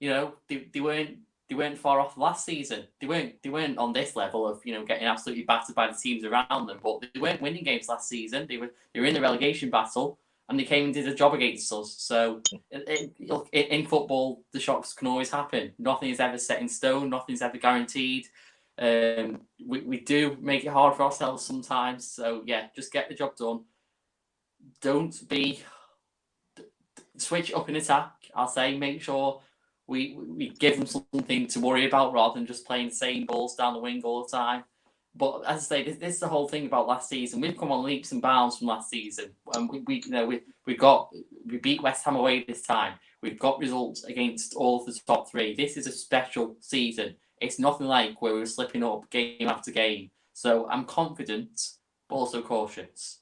they weren't far off last season. They weren't on this level of getting absolutely battered by the teams around them. But they weren't winning games last season. They were in the relegation battle, and they came and did a job against us. So in football, the shocks can always happen. Nothing is ever set in stone. Nothing's ever guaranteed. We do make it hard for ourselves sometimes. So yeah, just get the job done. Don't switch up in attack. I'll say make sure we give them something to worry about rather than just playing the same balls down the wing all the time. But as I say, this is the whole thing about last season. We've come on leaps and bounds from last season, and we beat West Ham away this time. We've got results against all of the top three. This is a special season. It's nothing like where we were slipping up game after game. So I'm confident, but also cautious.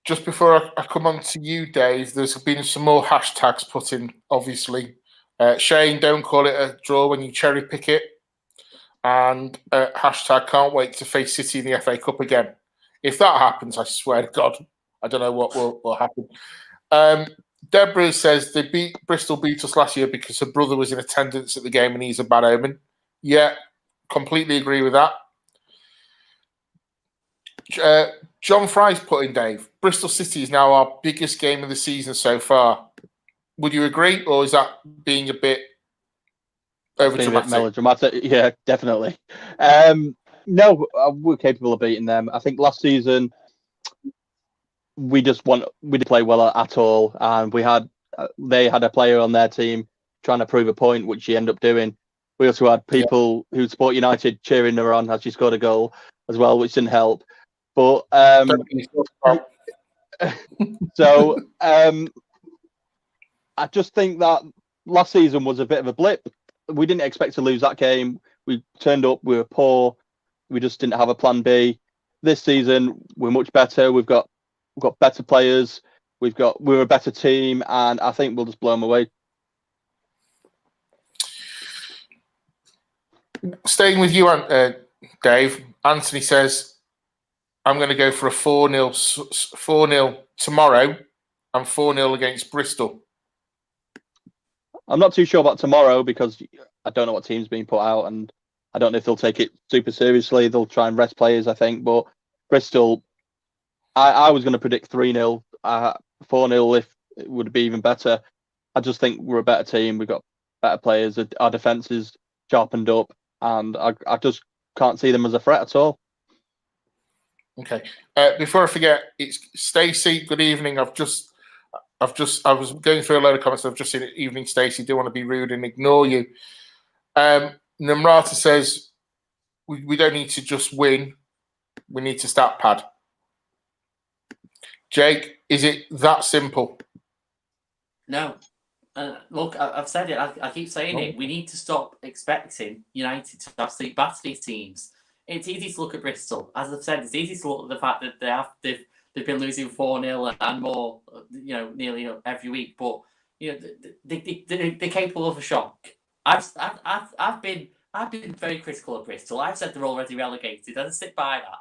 Just before I come on to you, Dave, there's been some more hashtags put in, obviously. Shane, don't call it a draw when you cherry pick it. And hashtag can't wait to face City in the FA Cup again. If that happens, I swear to God, I don't know what will happen. Deborah says Bristol beat us last year because her brother was in attendance at the game and he's a bad omen. Yeah, completely agree with that. John Fry's put in, Dave, Bristol City is now our biggest game of the season so far. Would you agree, or is that being a bit overdramatic? Melodramatic? Yeah, definitely. No, we're capable of beating them. I think last season we didn't play well at all, and they had a player on their team trying to prove a point, which he ended up doing. We also had people who support United cheering her on as she scored a goal as well, which didn't help. But so I just think that last season was a bit of a blip. We didn't expect to lose that game. We turned up, we were poor. We just didn't have a plan B. This season, we're much better. We've got better players. We're a better team, and I think we'll just blow them away. Staying with you, Dave, Anthony says, I'm going to go for a 4-0 tomorrow and 4-0 against Bristol. I'm not too sure about tomorrow because I don't know what team's being put out, and I don't know if they'll take it super seriously. They'll try and rest players, I think. But Bristol, I was going to predict 3-0, 4-0 if it would be even better. I just think we're a better team. We've got better players. Our defence is sharpened up, and I just can't see them as a threat at all. Okay. Before I forget, it's Stacey. Good evening. I was going through a load of comments. I've just seen it. Evening, Stacey. Do want to be rude and ignore you. Namrata says we don't need to just win. We need to stat pad. Jake, is it that simple? No. Look, I've said it. I keep saying it. We need to stop expecting United to absolutely batter these teams. It's easy to look at Bristol. As I've said, it's easy to look at the fact that they've been losing 4-0 and more, nearly every week. But they're capable of a shock. I've been very critical of Bristol. I've said they're already relegated. I stick by that.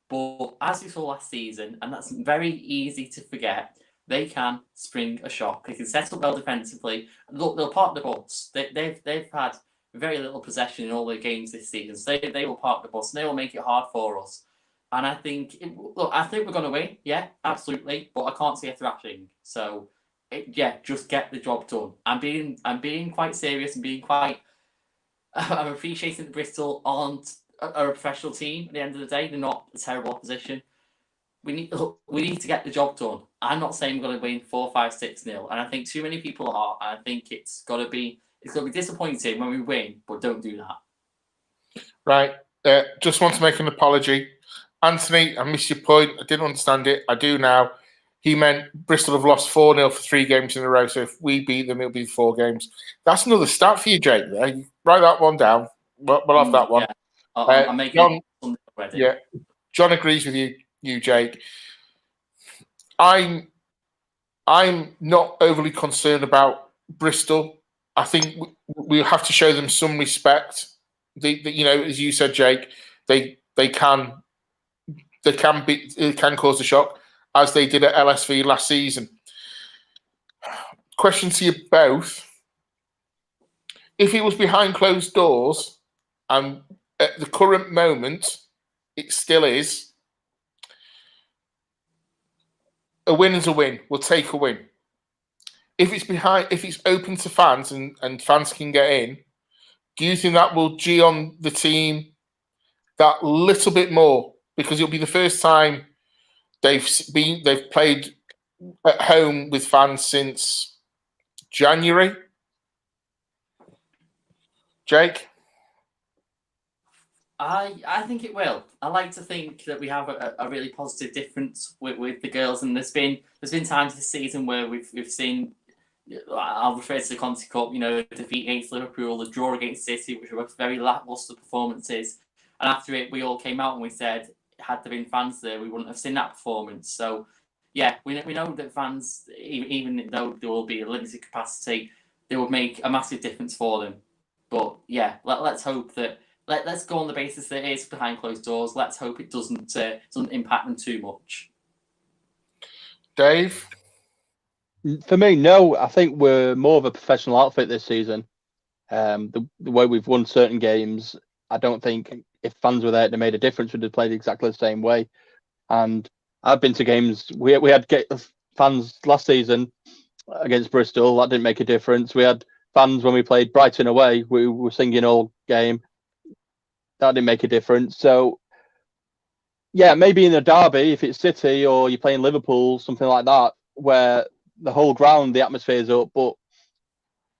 But as we saw last season, and that's very easy to forget, they can spring a shock. They can set up well defensively. Look, they'll park the bus. They've had very little possession in all their games this season. So they will park the bus and they will make it hard for us. And I think we're going to win. Yeah, absolutely. But I can't see a thrashing. So just get the job done. I'm being quite serious and being quite. I'm appreciating that Bristol aren't a professional team. At the end of the day, they're not a terrible opposition. We need to get the job done. I'm not saying we're going to win 4-5-6-0, and I think too many people are. And I think it's going to be disappointing when we win, but don't do that. Right. Just want to make an apology, Anthony. I missed your point. I didn't understand it. I do now. He meant Bristol have lost 4-0 for 3 games in a row. So if we beat them, it'll be 4 games. That's another stat for you, Jake. There, you write that one down. We'll have that one. Yeah. I'm making it already. Yeah. John agrees with you, Jake. I'm not overly concerned about Bristol. I think we have to show them some respect. As you said, Jake, they can cause a shock, as they did at LSV last season. Question to you both: if it was behind closed doors, and at the current moment it still is, a win is a win. We'll take a win. If it's open to fans and fans can get in, do you think that will G on the team that little bit more? Because it'll be the first time they've played at home with fans since January. Jake? I think it will. I like to think that we have a really positive difference with the girls, and there's been times this season where we've seen, I'll refer to the Conti Cup, defeat against Liverpool, the draw against City, which were very lacklustre performances, and after it we all came out and we said, had there been fans there, we wouldn't have seen that performance. So yeah, we know that fans, even though there will be a limited capacity, they would make a massive difference for them. But yeah, let's hope that. Let's go on the basis that it is behind closed doors. Let's hope it doesn't impact them too much. Dave? For me, no. I think we're more of a professional outfit this season. The way we've won certain games, I don't think if fans were there, it made a difference. We'd have played exactly the same way. And I've been to games. We had fans last season against Bristol. That didn't make a difference. We had fans when we played Brighton away. We were singing all game. That didn't make a difference. So, yeah, maybe in a derby, if it's City or you're playing Liverpool, something like that, where the whole ground, the atmosphere is up. But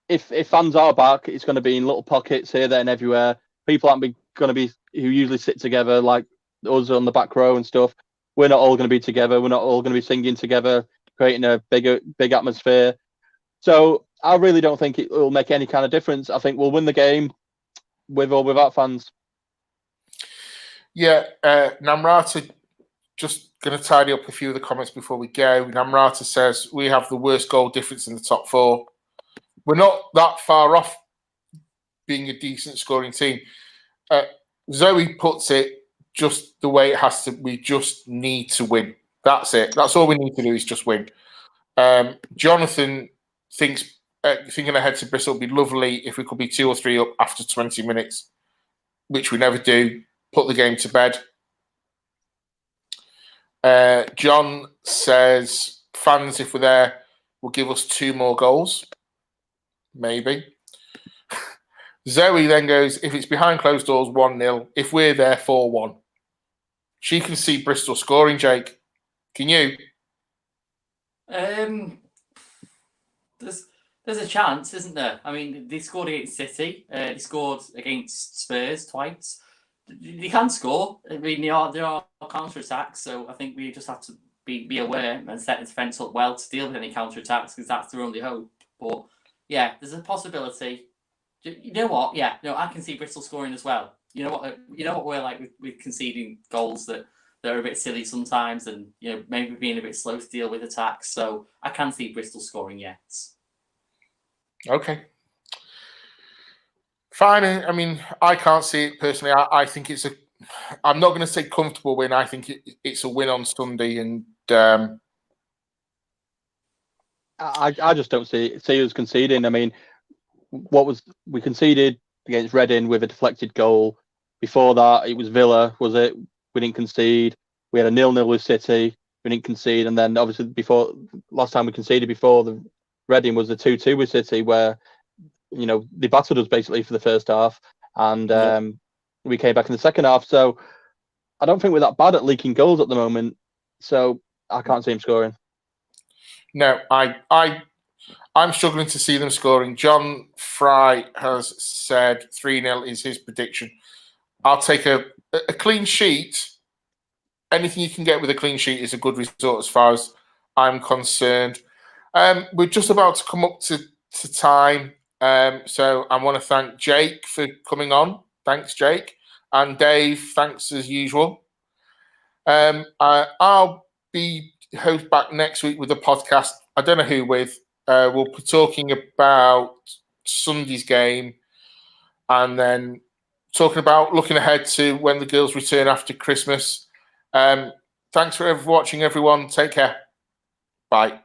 if fans are back, it's going to be in little pockets here, there, and everywhere. People aren't going to be who usually sit together like us on the back row and stuff. We're not all going to be together. We're not all going to be singing together, creating a big atmosphere. So I really don't think it will make any kind of difference. I think we'll win the game with or without fans. Yeah, Namrata, just going to tidy up a few of the comments before we go. Namrata says, we have the worst goal difference in the top four. We're not that far off being a decent scoring team. Zoe puts it just the way it has to. We just need to win. That's it. That's all we need to do is just win. Jonathan thinks, thinking ahead to Bristol, would be lovely if we could be 2 or 3 up after 20 minutes, which we never do. Put the game to bed. John says, fans, if we're there, will give us 2 more goals. Maybe. Zoe then goes, if it's behind closed doors, 1-0. If we're there, 4-1. She can see Bristol scoring, Jake. Can you? There's a chance, isn't there? I mean, they scored against City. They scored against Spurs twice. They can score. I mean, there are counter-attacks, so I think we just have to be aware and set the defence up well to deal with any counter-attacks, because that's their only hope. But yeah, there's a possibility. You know what? Yeah, no, I can see Bristol scoring as well. You know what we're like with conceding goals that are a bit silly sometimes, and maybe being a bit slow to deal with attacks. So I can see Bristol scoring, yes. Okay. Fine. I mean, I can't see it personally. I think it's I'm not going to say comfortable win. I think it's a win on Sunday, and I just don't see us conceding. I mean, we conceded against Reading with a deflected goal. Before that, it was Villa, was it? We didn't concede. We had a 0-0 with City. We didn't concede, and then obviously last time we conceded before the Reading was the 2-2 with City, where they battered us basically for the first half, and we came back in the second half. So I don't think we're that bad at leaking goals at the moment. So I can't see him scoring. No, I'm struggling to see them scoring. John Fry has said 3-0 is his prediction. I'll take a clean sheet. Anything you can get with a clean sheet is a good result as far as I'm concerned. We're just about to come up to time. So I want to thank Jake for coming on. Thanks, Jake. And Dave, thanks as usual. I'll be host back next week with a podcast. I don't know who with. We'll be talking about Sunday's game, and then talking about looking ahead to when the girls return after Christmas. Thanks for watching, everyone. Take care. Bye.